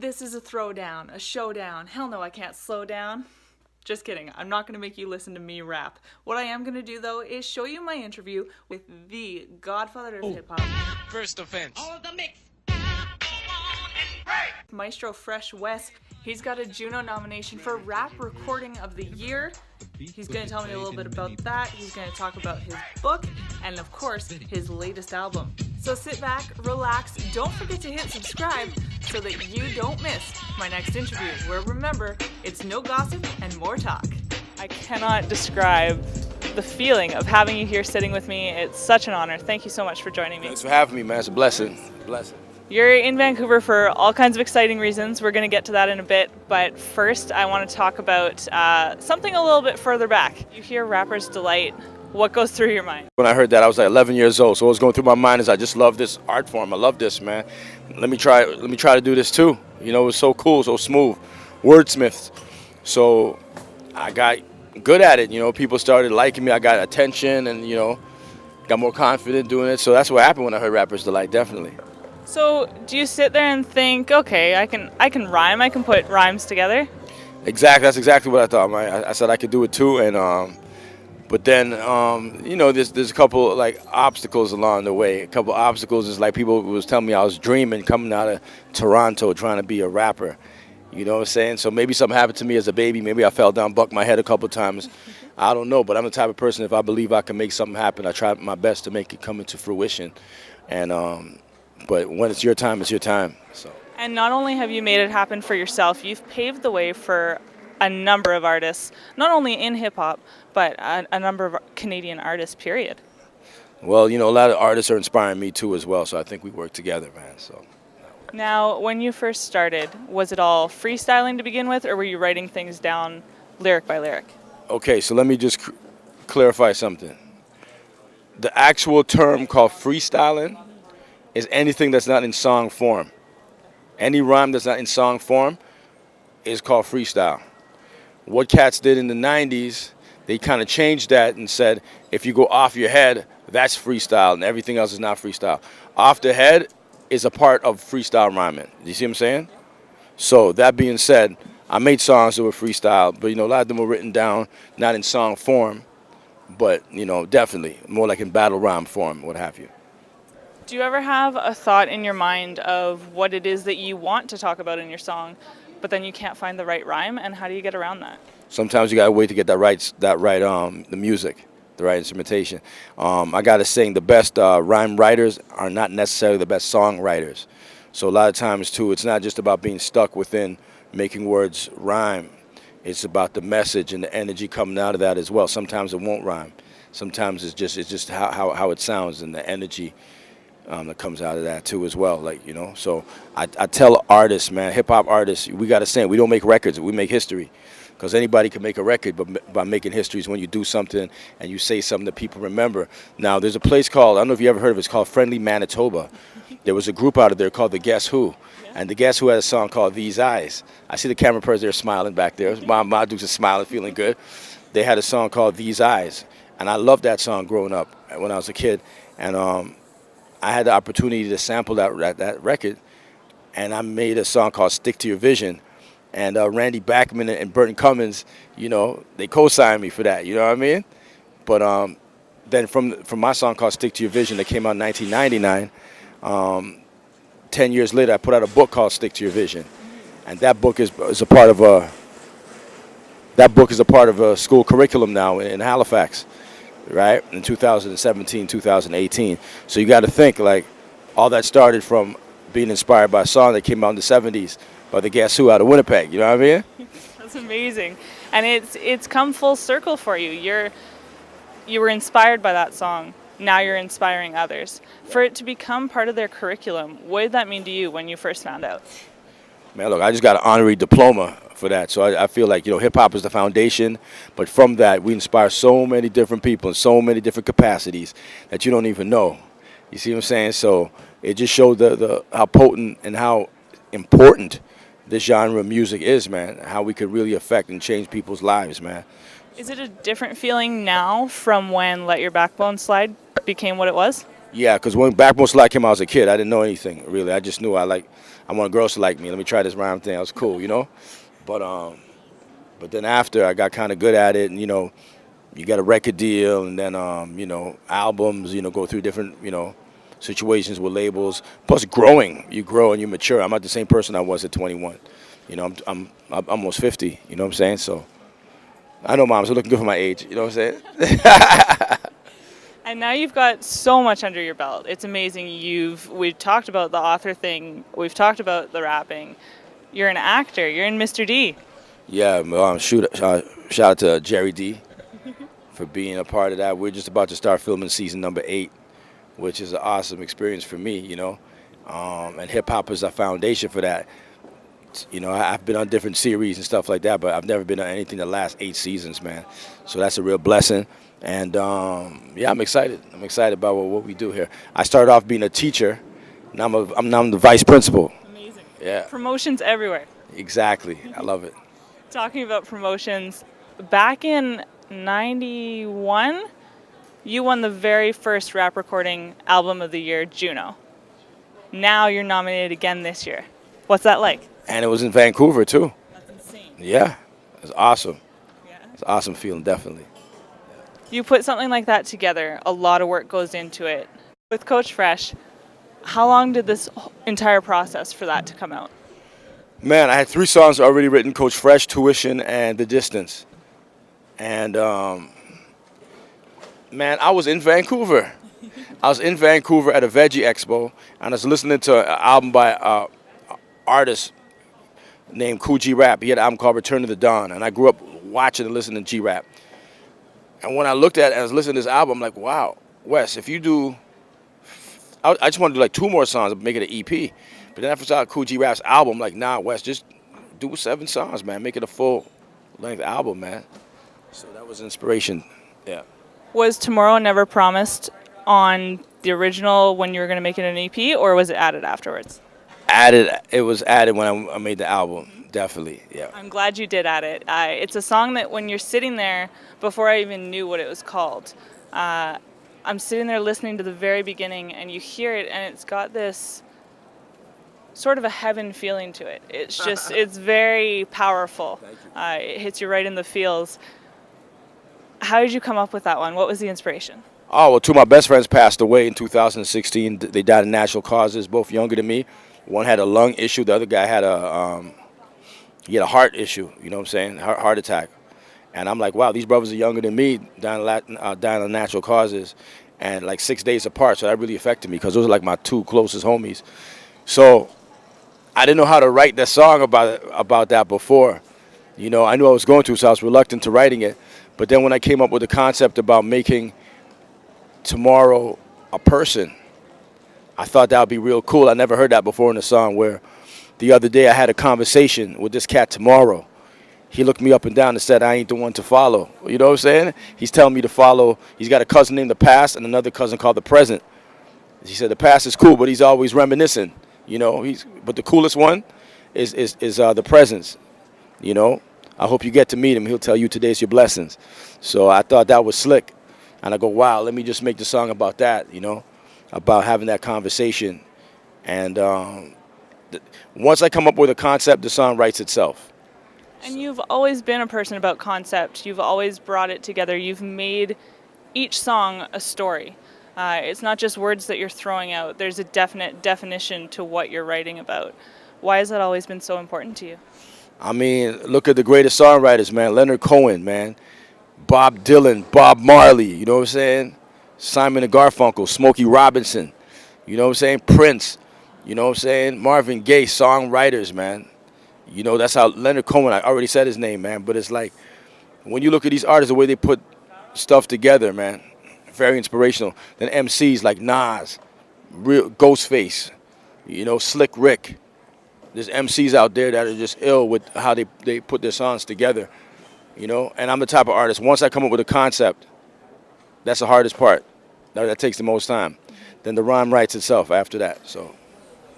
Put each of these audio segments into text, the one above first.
This is a throwdown, a showdown. Hell no, I can't slow down. Just kidding. I'm not going to make you listen to me rap. What I am going to do, though, is show you my interview with the godfather of hip-hop. First offense. All the mix. Maestro Fresh Wes. He's got a Juno nomination for Rap Recording of the Year. He's going to tell me a little bit about that. He's going to talk about his book and, of course, his latest album. So sit back, relax, don't forget to hit subscribe so that you don't miss my next interview, where, remember, it's no gossip and more talk. I cannot describe the feeling of having you here sitting with me. It's such an honor. Thank you so much for joining me. Thanks for having me, man. It's a blessing. You're in Vancouver for all kinds of exciting reasons. We're going to get to that in a bit. But first, I want to talk about something a little bit further back. You hear Rapper's Delight. What goes through your mind? When I heard that, I was like 11 years old. So what was going through my mind is I just love this art form. I love this, man. Let me try to do this too. You know, it was so cool, so smooth. Wordsmiths. So I got good at it. You know, people started liking me. I got attention and, you know, got more confident doing it. So that's what happened when I heard Rapper's Delight, definitely. So do you sit there and think, okay, I can rhyme, I can put rhymes together? Exactly, that's exactly what I thought, man. I said I could do it too, and but then you know, there's a couple like obstacles along the way. A couple obstacles is like people was telling me I was dreaming coming out of Toronto trying to be a rapper. You know what I'm saying? So maybe something happened to me as a baby. Maybe I fell down, bucked my head a couple times. I don't know, but I'm the type of person, if I believe I can make something happen, I try my best to make it come into fruition. And but when it's your time, it's your time. So. And not only have you made it happen for yourself, you've paved the way for a number of artists, not only in hip-hop, but a number of Canadian artists, period. Well, you know, a lot of artists are inspiring me too as well, so I think we work together, man. So. Now, when you first started, was it all freestyling to begin with, or were you writing things down lyric by lyric? Okay, so let me just clarify something. The actual term called freestyling is anything that's not in song form. Any rhyme that's not in song form is called freestyle. What cats did in the 90s, they kind of changed that and said, if you go off your head, that's freestyle, and everything else is not freestyle. Off the head is a part of freestyle rhyming. You see what I'm saying? So that being said, I made songs that were freestyle, but you know, a lot of them were written down, not in song form, but you know, definitely more like in battle rhyme form, what have you. Do you ever have a thought in your mind of what it is that you want to talk about in your song, but then you can't find the right rhyme, and how do you get around that? Sometimes you gotta wait to get the music, the right instrumentation. I gotta sing the best rhyme writers are not necessarily the best songwriters. So a lot of times too, it's not just about being stuck within making words rhyme. It's about the message and the energy coming out of that as well. Sometimes it won't rhyme. Sometimes it's just how it sounds and the energy that comes out of that too as well, like, you know. So I tell artists, man, hip-hop artists, we got to say, we don't make records, we make history. Because anybody can make a record, but by making history is when you do something and you say something that people remember. Now, there's a place called, I don't know if you ever heard of it, it's called Friendly Manitoba. There was a group out of there called the Guess Who. And the Guess Who had a song called These Eyes. I see the camera person there smiling back there. My dudes are smiling, feeling good. They had a song called These Eyes. And I loved that song growing up when I was a kid. And I had the opportunity to sample that record, and I made a song called Stick to Your Vision. And Randy Bachman and Burton Cummins, you know, they co-signed me for that, you know what I mean? But then from my song called Stick to Your Vision that came out in 1999, 10 years later I put out a book called Stick to Your Vision. And that book is a part of a school curriculum now in Halifax. Right, in 2017, 2018. So you got to think, like, all that started from being inspired by a song that came out in the 70s by the Guess Who out of Winnipeg, you know what I mean? That's amazing. And it's come full circle for you. You were inspired by that song. Now you're inspiring others. For it to become part of their curriculum, what did that mean to you when you first found out? Man, look, I just got an honorary diploma for that. So I feel like, you know, hip-hop is the foundation. But from that, we inspire so many different people in so many different capacities that you don't even know. You see what I'm saying? So it just showed how potent and how important this genre of music is, man. How we could really affect and change people's lives, man. Is it a different feeling now from when Let Your Backbone Slide became what it was? Yeah, because when Backbone Slide came out as a kid, I didn't know anything really. I just knew I want girls to like me. Let me try this rhyme thing. That was cool, you know. But then after I got kind of good at it, and you got a record deal, and then albums, go through different situations with labels. Plus growing, you grow and you mature. I'm not the same person I was at 21. I'm almost 50. You know what I'm saying? So I know moms are looking good for my age. You know what I'm saying? And now you've got so much under your belt. It's amazing. We've talked about the author thing. We've talked about the rapping. You're an actor. You're in Mr. D. Yeah, shout out to Jerry D for being a part of that. We're just about to start filming season number 8, which is an awesome experience for me, and hip hop is a foundation for that. I've been on different series and stuff like that, but I've never been on anything that lasts 8 seasons, man. So that's a real blessing. And yeah, I'm excited. I'm excited about what we do here. I started off being a teacher. Now I'm the vice principal. Amazing. Yeah. Promotions everywhere. Exactly. I love it. Talking about promotions, back in '91, you won the very first rap recording album of the year, Juno. Now you're nominated again this year. What's that like? And it was in Vancouver too. That's insane. Yeah, it was awesome. Yeah. It's an awesome feeling, definitely. You put something like that together, a lot of work goes into it. With Coach Fresh, how long did this entire process for that to come out? Man, I had 3 songs already written: Coach Fresh, Tuition, and The Distance. And man, I was in Vancouver. I was in Vancouver at a Veggie Expo, and I was listening to an album by an artist named Kool G Rap. He had an album called Return to the Dawn, and I grew up watching and listening to G Rap. And when I looked at it and I was listening to this album, I'm like, wow, Wes, if you do, I just want to do like 2 more songs and make it an EP. But then after I saw Kool G Rap's album, I'm like, nah, Wes, just do 7 songs, man. Make it a full-length album, man. So that was inspiration, yeah. Was Tomorrow Never Promised on the original when you were going to make it an EP, or was it added afterwards? It was added when I made the album, definitely, yeah. I'm glad you did add it. It's a song that when you're sitting there, before I even knew what it was called, I'm sitting there listening to the very beginning, and you hear it, and it's got this sort of a heaven feeling to it. It's just, it's very powerful. It hits you right in the feels. How did you come up with that one? What was the inspiration? Oh, well, 2 of my best friends passed away in 2016. They died of natural causes, both younger than me. One had a lung issue. The other guy had a heart issue, you know what I'm saying, heart attack. And I'm like, wow, these brothers are younger than me, dying of natural causes, and like 6 days apart. So that really affected me because those are like my 2 closest homies. So I didn't know how to write that song about that before. I knew I was going to, so I was reluctant to writing it. But then when I came up with the concept about making tomorrow a person, I thought that would be real cool. I never heard that before in a song, where the other day I had a conversation with this cat Tomorrow. He looked me up and down and said, I ain't the one to follow. You know what I'm saying? He's telling me to follow. He's got a cousin named the Past and another cousin called the Present. He said the Past is cool, but he's always reminiscing. But the coolest one is the Presence. I hope you get to meet him. He'll tell you today's your blessings. So I thought that was slick. And I go, wow, let me just make the song about that, about having that conversation. And once I come up with a concept, the song writes itself. And you've always been a person about concept. You've always brought it together. You've made each song a story. It's not just words that you're throwing out. There's a definite definition to what you're writing about. Why has that always been so important to you? I mean, look at the greatest songwriters, man. Leonard Cohen, man. Bob Dylan, Bob Marley, you know what I'm saying? Simon and Garfunkel, Smokey Robinson, you know what I'm saying? Prince, you know what I'm saying? Marvin Gaye, songwriters, man. That's how Leonard Cohen, I already said his name, man. But it's like, when you look at these artists, the way they put stuff together, man, very inspirational. Then MCs like Nas, real Ghostface, Slick Rick. There's MCs out there that are just ill with how they put their songs together, And I'm the type of artist, once I come up with a concept, that's the hardest part. That takes the most time. Then the rhyme writes itself after that, so.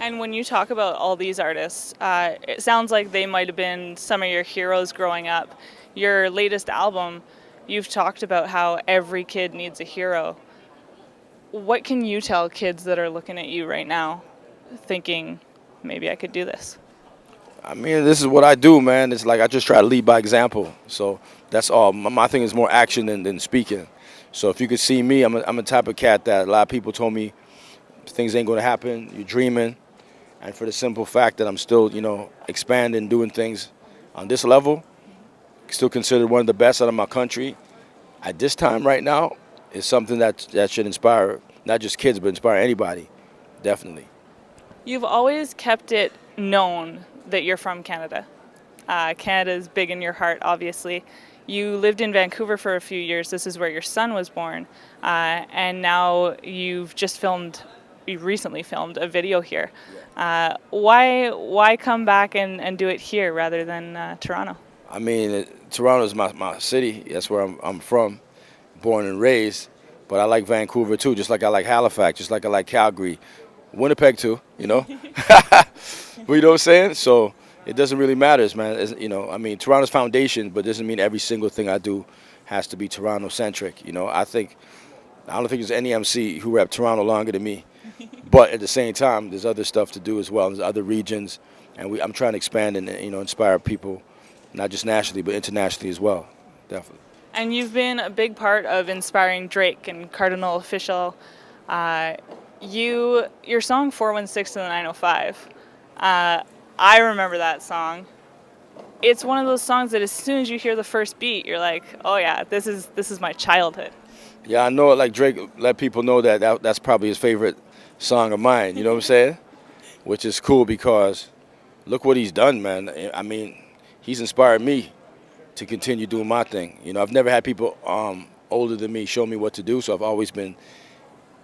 And when you talk about all these artists, it sounds like they might have been some of your heroes growing up. Your latest album, you've talked about how every kid needs a hero. what can you tell kids that are looking at you right now thinking, maybe I could do this? I mean, this is what I do, man. It's like I just try to lead by example. So that's all. My thing is more action than speaking. So if you could see me, I'm a type of cat that a lot of people told me things ain't going to happen. You're dreaming. And for the simple fact that I'm still, expanding, doing things on this level, still considered one of the best out of my country at this time right now, is something that should inspire not just kids, but inspire anybody, definitely. You've always kept it known that you're from Canada. Canada is big in your heart, obviously. You lived in Vancouver for a few years. This is where your son was born. And now you recently filmed a video here. Why come back and do it here rather than Toronto? I mean, Toronto is my city. That's where I'm from, born and raised. But I like Vancouver too, just like I like Halifax, just like I like Calgary. Winnipeg too, But you know what I'm saying? So it doesn't really matter, man. I mean, Toronto's foundation, but doesn't mean every single thing I do has to be Toronto-centric. I don't think there's any MC who rep Toronto longer than me. But at the same time, there's other stuff to do as well. There's other regions, and I'm trying to expand and inspire people, not just nationally but internationally as well, definitely. And you've been a big part of inspiring Drake and Cardinal Official. Your song 416 to the 905. I remember that song. It's one of those songs that as soon as you hear the first beat, you're like, oh yeah, this is my childhood. Yeah, I know it. Like Drake let people know that's probably his favorite song of mine. You know what I'm saying? Which is cool because look what he's done, man. I mean, he's inspired me to continue doing my thing. I've never had people older than me show me what to do, so I've always been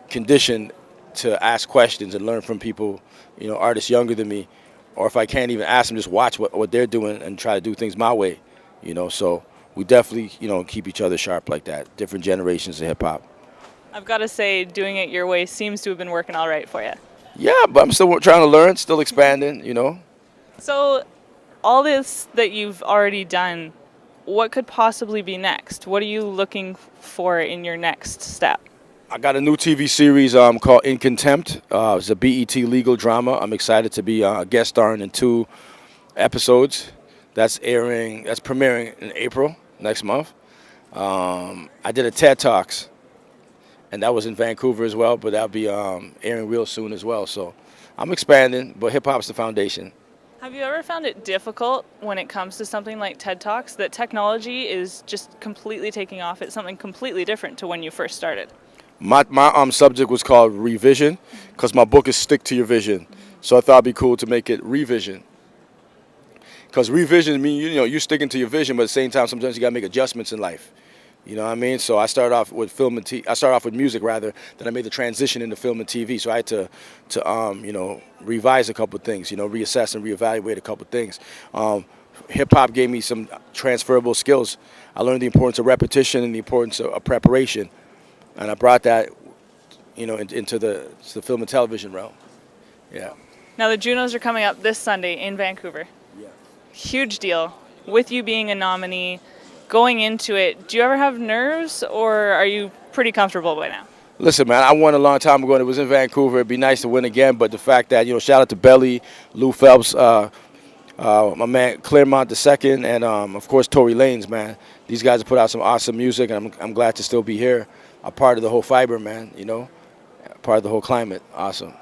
conditioned to ask questions and learn from people, artists younger than me. Or if I can't even ask them, just watch what they're doing and try to do things my way. So we definitely, keep each other sharp like that. Different generations of hip-hop. I've got to say, doing it your way seems to have been working all right for you. Yeah, but I'm still trying to learn, still expanding, So all this that you've already done, what could possibly be next? What are you looking for in your next step? I got a new TV series called In Contempt. It's a BET legal drama. I'm excited to be guest starring in 2 episodes. That's premiering in April next month. I did a TED Talks, and that was in Vancouver as well, but that'll be airing real soon as well. So I'm expanding, but hip-hop's the foundation. Have you ever found it difficult when it comes to something like TED Talks that technology is just completely taking off? It's something completely different to when you first started. My subject was called Revision because my book is Stick to Your Vision. So I thought it'd be cool to make it Revision. Because revision means, you're sticking to your vision, but at the same time, sometimes you got to make adjustments in life. You know what I mean? So I started off with music rather, then I made the transition into film and TV. So I had to revise a couple of things, reassess and reevaluate a couple of things. Hip-hop gave me some transferable skills. I learned the importance of repetition and the importance of preparation. And I brought that, into the film and television realm. Yeah. Now the Junos are coming up this Sunday in Vancouver. Yeah. Huge deal. With you being a nominee, going into it, do you ever have nerves or are you pretty comfortable by now? Listen, man, I won a long time ago and it was in Vancouver. It'd be nice to win again, but the fact that, shout out to Belly, Lou Phelps, my man Claremont II, and of course Tory Lanez, man. These guys have put out some awesome music, and I'm glad to still be here, a part of the whole fiber, man. Part of the whole climate. Awesome.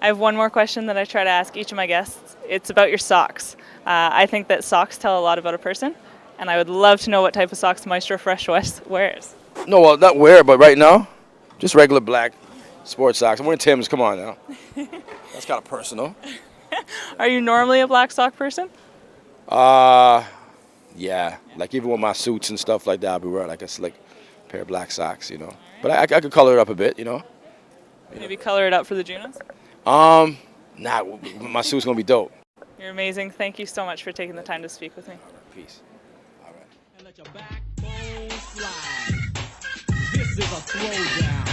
I have one more question that I try to ask each of my guests. It's about your socks. I think that socks tell a lot about a person, and I would love to know what type of socks Maestro Fresh Wes wears. No, well, not wear, but right now, just regular black sports socks. I'm wearing Tim's. Come on now. That's kind of personal. Are you normally a black sock person? Yeah. Like even with my suits and stuff like that, I'll be wearing like a slick pair of black socks, Right. But I could color it up a bit, Maybe color it up for the Junos? Nah, my suit's gonna be dope. You're amazing. Thank you so much for taking the time to speak with me. Peace. All right. And let your backbone slide. This is a throwdown.